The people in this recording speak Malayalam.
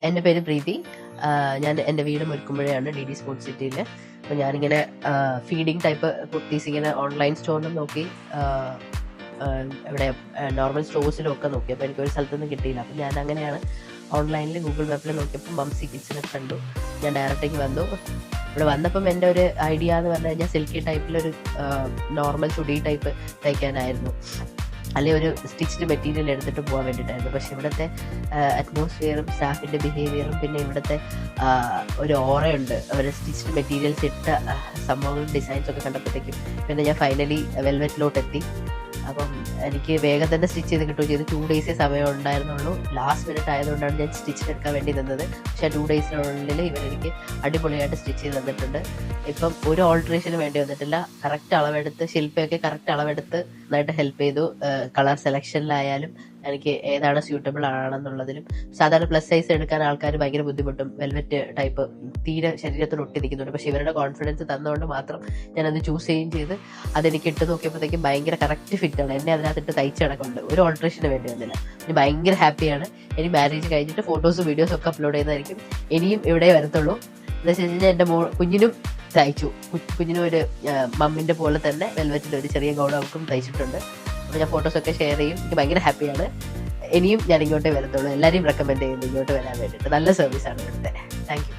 എൻ്റെ പേര് പ്രീതി. ഞാൻ എൻ്റെ വീട് മുരിക്കുമ്പുഴയാണ്, DD സ്പോർട്സ് സിറ്റിയിൽ. അപ്പോൾ ഞാനിങ്ങനെ ഫീഡിങ് ടൈപ്പ് കുർത്തീസ് ഇങ്ങനെ ഓൺലൈൻ സ്റ്റോറിലും നോക്കി, ഇവിടെ നോർമൽ സ്റ്റോഴ്സിലും ഒക്കെ നോക്കി. അപ്പോൾ എനിക്കൊരു സ്ഥലത്തൊന്നും കിട്ടിയില്ല. അപ്പോൾ ഞാൻ അങ്ങനെയാണ് ഓൺലൈനിൽ ഗൂഗിൾ മാപ്പിൽ നോക്കിയപ്പോൾ മംസി കിച്ചനെ കണ്ടു. ഞാൻ ഡയറക്റ്റിങ് വന്നു. ഇവിടെ വന്നപ്പം എൻ്റെ ഒരു ഐഡിയ എന്ന് പറഞ്ഞു കഴിഞ്ഞാൽ സിൽക്കി ടൈപ്പിലൊരു നോർമൽ ചുടി ടൈപ്പ് തയ്ക്കാനായിരുന്നു, അല്ലെങ്കിൽ ഒരു സ്റ്റിച്ച്ഡ് മെറ്റീരിയൽ എടുത്തിട്ട് പോകാൻ വേണ്ടിയിട്ടായിരുന്നു. പക്ഷെ ഇവിടുത്തെ അറ്റ്മോസ്ഫിയറും സ്റ്റാഫിൻ്റെ ബിഹേവിയറും പിന്നെ ഇവിടുത്തെ ഒരു ഓറയുണ്ട്, അവർ സ്റ്റിച്ച്ഡ് മെറ്റീരിയൽസ് ഇട്ട സംഭവങ്ങളും ഡിസൈൻസൊക്കെ കണ്ടപ്പോഴത്തേക്കും പിന്നെ ഞാൻ ഫൈനലി വെൽവെറ്റിലോട്ട് എത്തി. അപ്പം എനിക്ക് വേഗം തന്നെ സ്റ്റിച്ച് ചെയ്ത് കിട്ടുകയും ചെയ്തു. 2 ഡേയ്സേ സമയം ഉണ്ടായിരുന്നുള്ളൂ. ലാസ്റ്റ് മിനിറ്റ് ആയതുകൊണ്ടാണ് ഞാൻ സ്റ്റിച്ച് എടുക്കാൻ വേണ്ടി നിന്നത്. പക്ഷേ 2 ഡേയ്സിനുള്ളിൽ ഇവരെനിക്ക് അടിപൊളിയായിട്ട് സ്റ്റിച്ച് ചെയ്ത് തന്നിട്ടുണ്ട്. ഇപ്പം ഒരു ഓൾട്രേഷന് വേണ്ടി വന്നിട്ടില്ല. കറക്റ്റ് അളവെടുത്ത്, ശില്പയൊക്കെ കറക്റ്റ് അളവെടുത്ത് നന്നായിട്ട് ഹെൽപ്പ് ചെയ്തു. കളർ സെലക്ഷനിലായാലും എനിക്ക് ഏതാണ് സ്യൂട്ടബിൾ ആണെന്നുള്ളതിലും. സാധാരണ പ്ലസ് സൈസ് എടുക്കാൻ ആൾക്കാർ ഭയങ്കര ബുദ്ധിമുട്ടും, വെൽവെറ്റ് ടൈപ്പ് തീരെ ശരീരത്തിൽ ഒട്ടി നിൽക്കുന്നുണ്ട്. പക്ഷെ ഇവരുടെ കോൺഫിഡൻസ് തന്നുകൊണ്ട് മാത്രം ഞാനത് ചൂസ് ചെയ്യുകയും ചെയ്ത് അതെനിക്ക് ഇട്ട് നോക്കിയപ്പോഴത്തേക്കും ഭയങ്കര കറക്റ്റ് ഫിറ്റാണ്. എന്നെ അതിനകത്തിട്ട് തയ്ച്ച് കിടക്കുന്നുണ്ട്. ഒരു ഓൾട്രേഷന് വേണ്ടി വന്നില്ല. ഇനി ഭയങ്കര ഹാപ്പിയാണ്. ഇനി മാരേജ് കഴിഞ്ഞിട്ട് ഫോട്ടോസും വീഡിയോസും ഒക്കെ അപ്ലോഡ് ചെയ്യുന്നതായിരിക്കും. ഇനിയും ഇവിടെ വരത്തുള്ളൂ. എന്താ വെച്ച് കഴിഞ്ഞാൽ എൻ്റെ കുഞ്ഞിനും തയ്ച്ചു. കുഞ്ഞിനും ഒരു മമ്മിൻ്റെ പോലെ തന്നെ വെൽവെറ്റിൽ ഒരു ചെറിയ ഗൗൺ അവൾക്കും തയ്ച്ചിട്ടുണ്ട്. അപ്പോൾ ഞാൻ ഫോട്ടോസൊക്കെ ഷെയർ ചെയ്യും. എനിക്ക് ഭയങ്കര ഹാപ്പിയാണ്. ഇനിയും ഞാൻ ഇങ്ങോട്ടേ വരത്തുള്ളൂ. എല്ലാവരെയും റെക്കമെൻഡ് ചെയ്യുന്നു ഇങ്ങോട്ട് വരാൻ വേണ്ടിയിട്ട്. നല്ല സർവീസാണ് ഇവിടുത്തെ. Thank you.